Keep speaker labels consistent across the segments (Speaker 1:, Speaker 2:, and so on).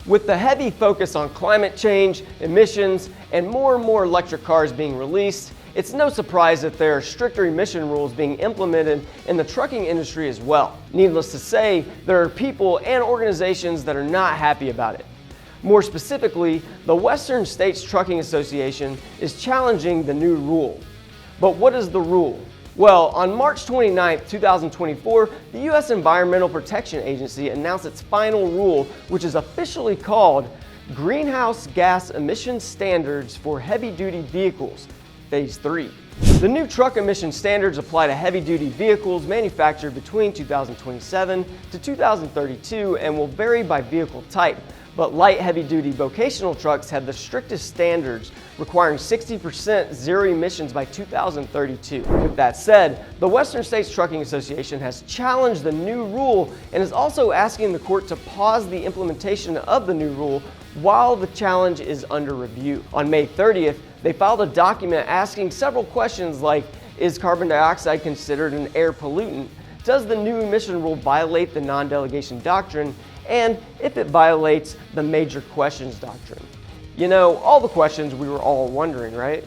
Speaker 1: With the heavy focus on climate change, emissions, and more electric cars being released, it's no surprise that there are stricter emission rules being implemented in the trucking industry as well. Needless to say, there are people and organizations that are not happy about it. More specifically, the Western States Trucking Association is challenging the new rule. But what is the rule? Well, on March 29, 2024, the U.S. Environmental Protection Agency announced its final rule, which is officially called Greenhouse Gas Emission Standards for Heavy-Duty Vehicles, Phase 3. The new truck emission standards apply to heavy-duty vehicles manufactured between 2027 to 2032 and will vary by vehicle type. But light heavy-duty vocational trucks have the strictest standards, requiring 60% zero emissions by 2032. With that said, the Western States Trucking Association has challenged the new rule and is also asking the court to pause the implementation of the new rule while the challenge is under review. On May 30th, they filed a document asking several questions like, is carbon dioxide considered an air pollutant? Does the new emission rule violate the non-delegation doctrine? And if it violates the major questions doctrine. You know, all the questions we were all wondering, right?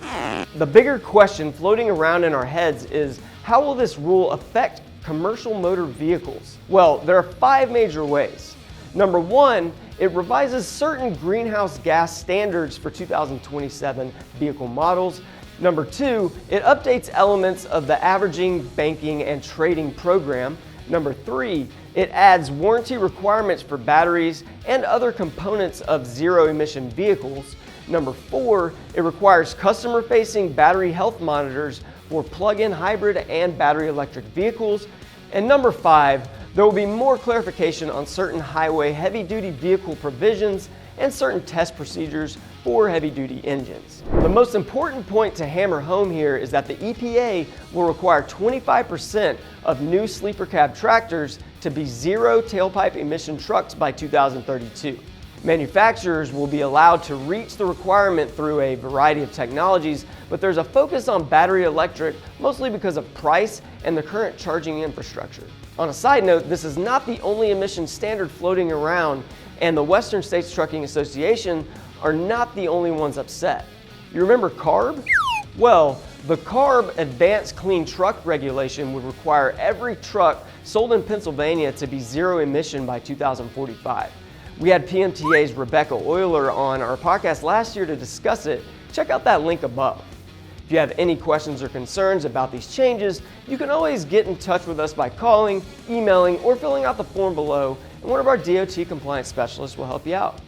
Speaker 1: The bigger question floating around in our heads is, how will this rule affect commercial motor vehicles? Well, there are 5 major ways. Number 1, it revises certain greenhouse gas standards for 2027 vehicle models. Number 2, it updates elements of the averaging, banking, and trading program. Number 3, it adds warranty requirements for batteries and other components of zero-emission vehicles. Number 4, it requires customer-facing battery health monitors for plug-in hybrid and battery electric vehicles. And number 5, there will be more clarification on certain highway heavy-duty vehicle provisions and certain test procedures for heavy-duty engines. The most important point to hammer home here is that the EPA will require 25% of new sleeper cab tractors to be zero-tailpipe emission trucks by 2032. Manufacturers will be allowed to reach the requirement through a variety of technologies, but there's a focus on battery electric, mostly because of price and the current charging infrastructure. On a side note, this is not the only emission standard floating around, and the Western States Trucking Association are not the only ones upset. You remember CARB? Well, the CARB Advanced Clean Truck Regulation would require every truck sold in Pennsylvania to be zero emission by 2045. We had PMTA's Rebecca Euler on our podcast last year to discuss it. Check out that link above. If you have any questions or concerns about these changes, you can always get in touch with us by calling, emailing, or filling out the form below, and one of our DOT compliance specialists will help you out.